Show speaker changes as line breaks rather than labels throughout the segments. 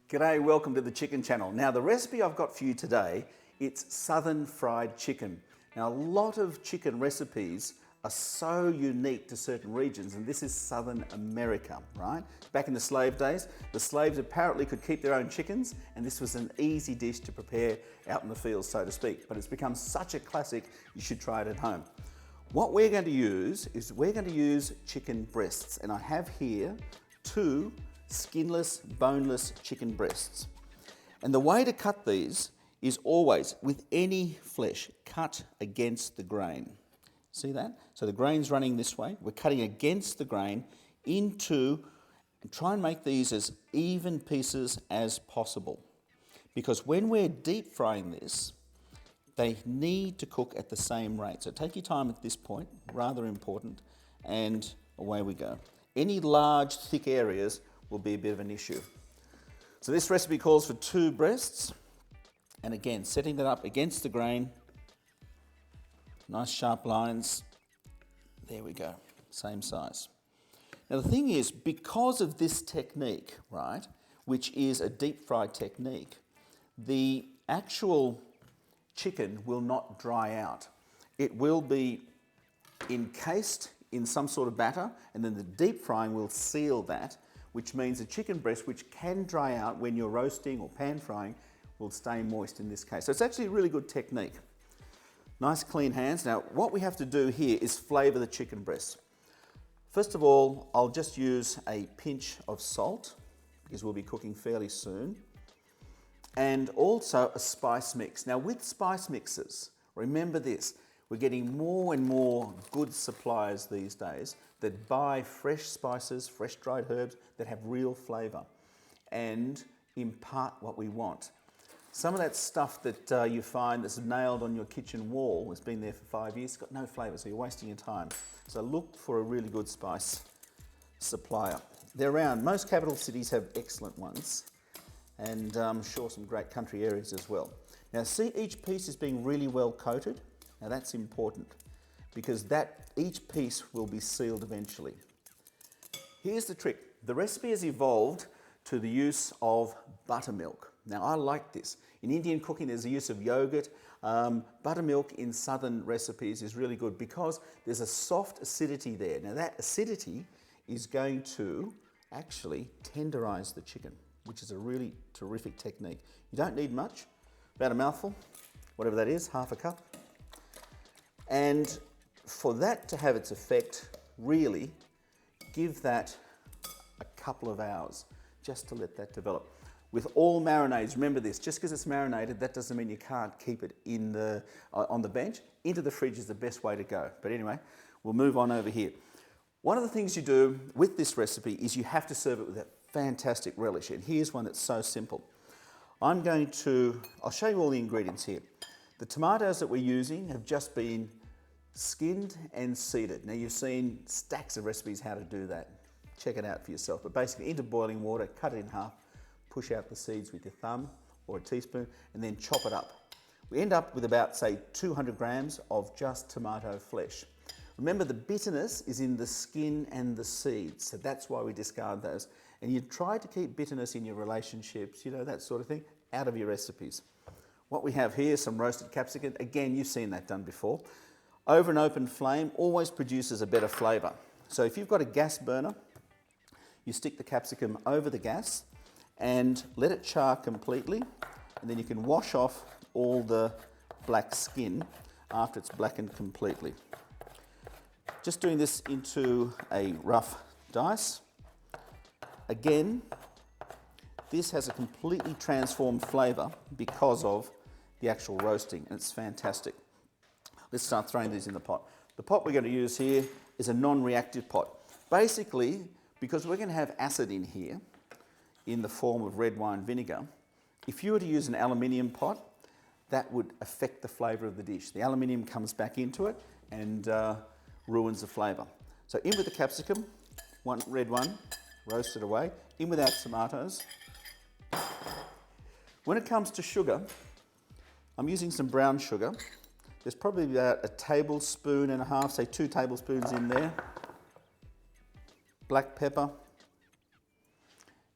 G'day, welcome to the Chicken Channel. Now the recipe I've got for you today, it's southern fried chicken. Now a lot of chicken recipes are so unique to certain regions, and this is Southern America, right? Back in the slave days, the slaves apparently could keep their own chickens, and this was an easy dish to prepare out in the fields, so to speak. But it's become such a classic, you should try it at home. What we're going to use is chicken breasts, and I have here two skinless, boneless chicken breasts. And the way to cut these is always, with any flesh, cut against the grain. See that? So the grain's running this way. We're cutting against the grain into, and try and make these as even pieces as possible. Because when we're deep frying this, they need to cook at the same rate. So take your time at this point, rather important, and away we go. Any large, thick areas will be a bit of an issue. So this recipe calls for 2 breasts, and again, setting that up against the grain, nice sharp lines, there we go, same size. Now the thing is, because of this technique, right, which is a deep fried technique, the actual chicken will not dry out. It will be encased in some sort of batter, and then the deep frying will seal that, which means the chicken breast, which can dry out when you're roasting or pan frying, will stay moist in this case. So it's actually a really good technique. Nice clean hands. Now what we have to do here is flavour the chicken breast. First of all, I'll just use a pinch of salt, because we'll be cooking fairly soon, and also a spice mix. Now with spice mixes, remember this, we're getting more and more good suppliers these days that buy fresh spices, fresh dried herbs that have real flavour and impart what we want. Some of that stuff that you find that's nailed on your kitchen wall, has been there for 5 years, it's got no flavour, so you're wasting your time. So look for a really good spice supplier. They're around. Most capital cities have excellent ones, and I'm sure some great country areas as well. Now see, each piece is being really well coated. Now that's important, because each piece will be sealed eventually. Here's the trick. The recipe has evolved to the use of buttermilk. Now I like this. In Indian cooking there's the use of yogurt. Buttermilk in southern recipes is really good because there's a soft acidity there. Now that acidity is going to actually tenderize the chicken, which is a really terrific technique. You don't need much, about a mouthful, whatever that is, half a cup. And for that to have its effect, really give that a couple of hours just to let that develop. With all marinades, remember this, just because it's marinated, that doesn't mean you can't keep it on the bench. Into the fridge is the best way to go. But anyway, we'll move on over here. One of the things you do with this recipe is you have to serve it with a fantastic relish. And here's one that's so simple. I'll show you all the ingredients here. The tomatoes that we're using have just been skinned and seeded. Now you've seen stacks of recipes how to do that. Check it out for yourself. But basically into boiling water, cut it in half, push out the seeds with your thumb or a teaspoon, and then chop it up. We end up with about, say, 200 grams of just tomato flesh. Remember, the bitterness is in the skin and the seeds, so that's why we discard those. And you try to keep bitterness in your relationships, you know, that sort of thing, out of your recipes. What we have here is some roasted capsicum. Again, you've seen that done before. Over an open flame always produces a better flavour. So if you've got a gas burner, you stick the capsicum over the gas and let it char completely, and then you can wash off all the black skin after it's blackened completely. Just doing this into a rough dice. Again, this has a completely transformed flavour because of the actual roasting, and it's fantastic. Let's start throwing these in the pot. The pot we're going to use here is a non-reactive pot. Basically, because we're going to have acid in here in the form of red wine vinegar, if you were to use an aluminium pot, that would affect the flavour of the dish. The aluminium comes back into it and ruins the flavour. So in with the capsicum, red one, roast it away. In with our tomatoes. When it comes to sugar, I'm using some brown sugar. There's probably about a tablespoon and a half, say 2 tablespoons in there. Black pepper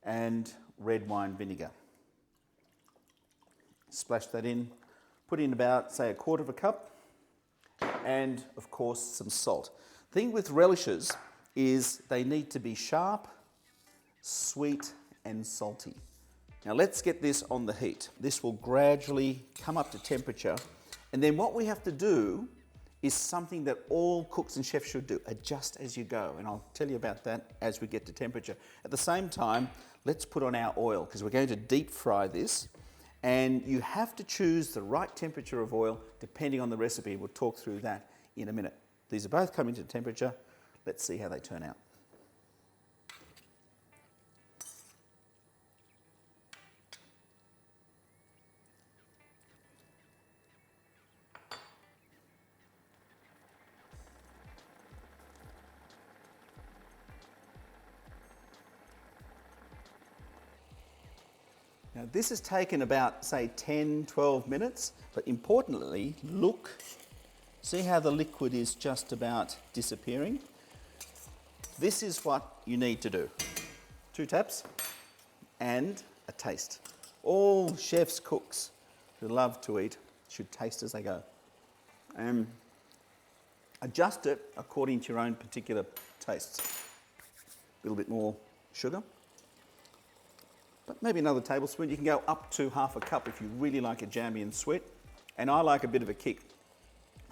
and red wine vinegar. Splash that in. Put in about, say, 1/4 cup. And, of course, some salt. The thing with relishes is they need to be sharp, sweet, and salty. Now let's get this on the heat. This will gradually come up to temperature. And then what we have to do is something that all cooks and chefs should do. Adjust as you go. And I'll tell you about that as we get to temperature. At the same time, let's put on our oil because we're going to deep fry this. And you have to choose the right temperature of oil depending on the recipe. We'll talk through that in a minute. These are both coming to temperature. Let's see how they turn out. Now this has taken about, say, 10, 12 minutes, but importantly, look, see how the liquid is just about disappearing? This is what you need to do. 2 taps and a taste. All chefs, cooks who love to eat should taste as they go. Adjust it according to your own particular tastes. A little bit more sugar. But maybe another tablespoon. You can go up to 1/2 cup if you really like it jammy and sweet. And I like a bit of a kick.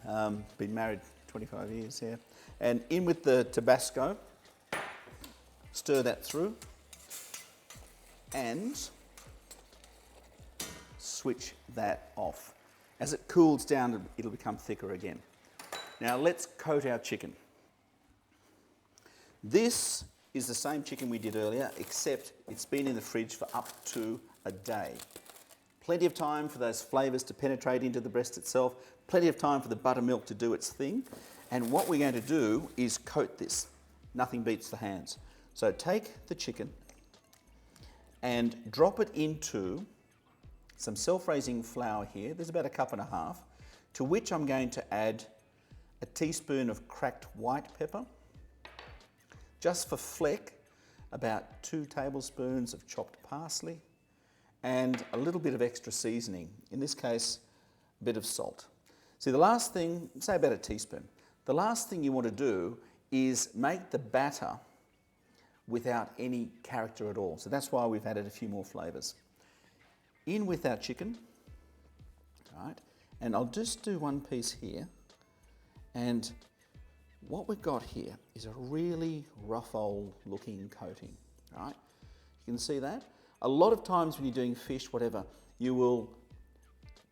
Been married 25 years here. And in with the Tabasco. Stir that through. And switch that off. As it cools down, it'll become thicker again. Now let's coat our chicken. This is the same chicken we did earlier, except it's been in the fridge for up to a day. Plenty of time for those flavours to penetrate into the breast itself, plenty of time for the buttermilk to do its thing. And what we're going to do is coat this. Nothing beats the hands. So take the chicken and drop it into some self-raising flour here. There's about 1.5 cups, to which I'm going to add a teaspoon of cracked white pepper. Just for fleck, about 2 tablespoons of chopped parsley and a little bit of extra seasoning. In this case, a bit of salt. See, the last thing, say about a teaspoon, the last thing you want to do is make the batter without any character at all. So that's why we've added a few more flavours. In with our chicken, right? And I'll just do one piece here. And what we've got here is a really rough old looking coating, right? You can see that. A lot of times when you're doing fish, whatever, you will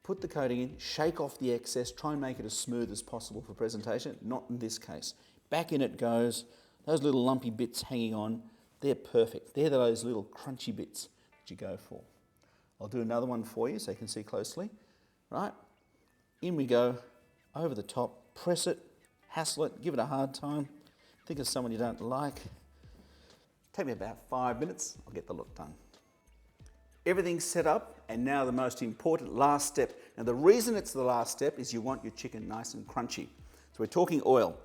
put the coating in, shake off the excess, try and make it as smooth as possible for presentation. Not in this case. Back in it goes. Those little lumpy bits hanging on, they're perfect. They're those little crunchy bits that you go for. I'll do another one for you so you can see closely. Right, in we go, over the top, press it, hassle it, give it a hard time. Think of someone you don't like. Take me about 5 minutes, I'll get the look done. Everything's set up, and now the most important last step. Now the reason it's the last step is you want your chicken nice and crunchy. So we're talking oil.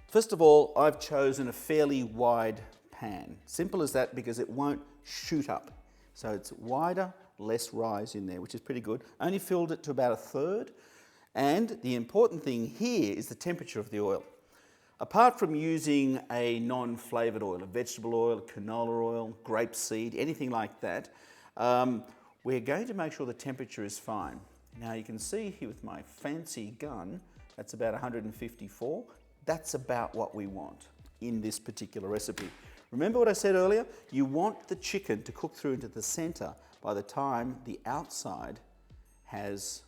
First of all, I've chosen a fairly wide pan. Simple as that because it won't shoot up. So it's wider, less rise in there, which is pretty good. Only filled it to about 1/3. And the important thing here is the temperature of the oil. Apart from using a non-flavoured oil, a vegetable oil, canola oil, grapeseed, anything like that, we're going to make sure the temperature is fine. Now you can see here with my fancy gun, that's about 154. That's about what we want in this particular recipe. Remember what I said earlier? You want the chicken to cook through into the centre by the time the outside has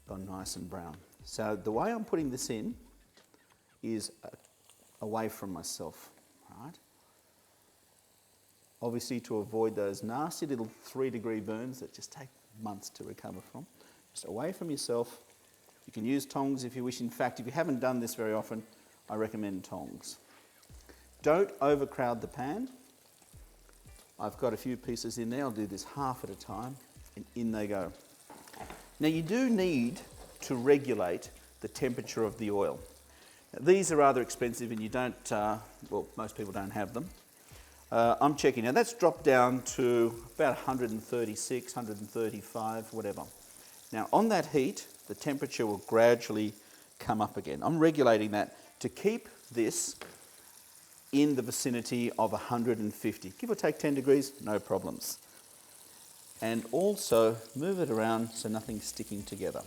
gone nice and brown. So the way I'm putting this in is away from myself, right? Obviously to avoid those nasty little 3-degree burns that just take months to recover from. Just away from yourself. You can use tongs if you wish. In fact, if you haven't done this very often, I recommend tongs. Don't overcrowd the pan. I've got a few pieces in there. I'll do this half at a time, and in they go. Now you do need to regulate the temperature of the oil. Now, these are rather expensive and you don't, well, most people don't have them. I'm checking now. That's dropped down to about 136, 135, whatever. Now on that heat, the temperature will gradually come up again. I'm regulating that to keep this in the vicinity of 150. Give or take 10 degrees, no problems. And also move it around so nothing's sticking together.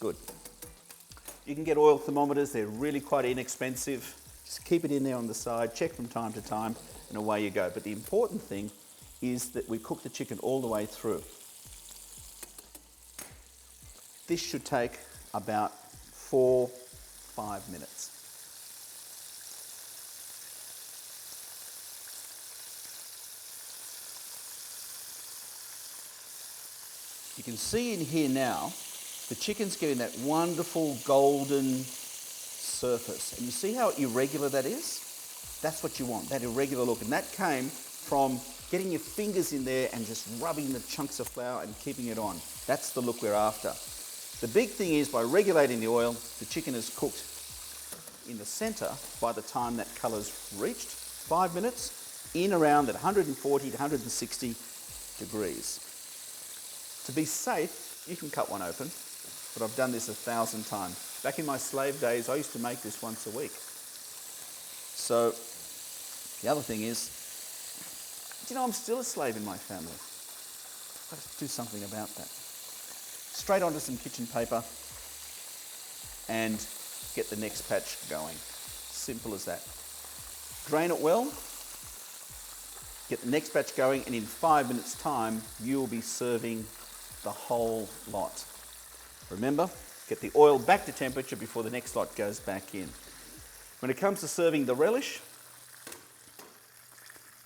Good. You can get oil thermometers, they're really quite inexpensive. Just keep it in there on the side, check from time to time, and away you go. But the important thing is that we cook the chicken all the way through. This should take about 4-5 minutes. You can see in here now, the chicken's getting that wonderful golden surface. And you see how irregular that is? That's what you want, that irregular look. And that came from getting your fingers in there and just rubbing the chunks of flour and keeping it on. That's the look we're after. The big thing is by regulating the oil, the chicken is cooked in the center by the time that color's reached. 5 minutes, in around at 140 to 160 degrees. To be safe, you can cut one open, but I've done this 1,000 times. Back in my slave days, I used to make this once a week. So, the other thing is, do you know I'm still a slave in my family? I've got to do something about that. Straight onto some kitchen paper and get the next patch going. Simple as that. Drain it well, get the next batch going, and in 5 minutes' time, you'll be serving the whole lot. Remember, get the oil back to temperature before the next lot goes back in. When it comes to serving the relish,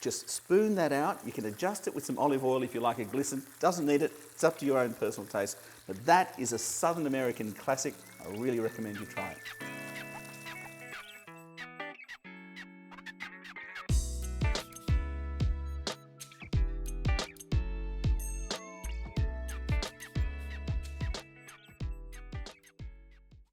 just spoon that out. You can adjust it with some olive oil if you like it glisten. Doesn't need it. It's up to your own personal taste. But that is a Southern American classic. I really recommend you try it.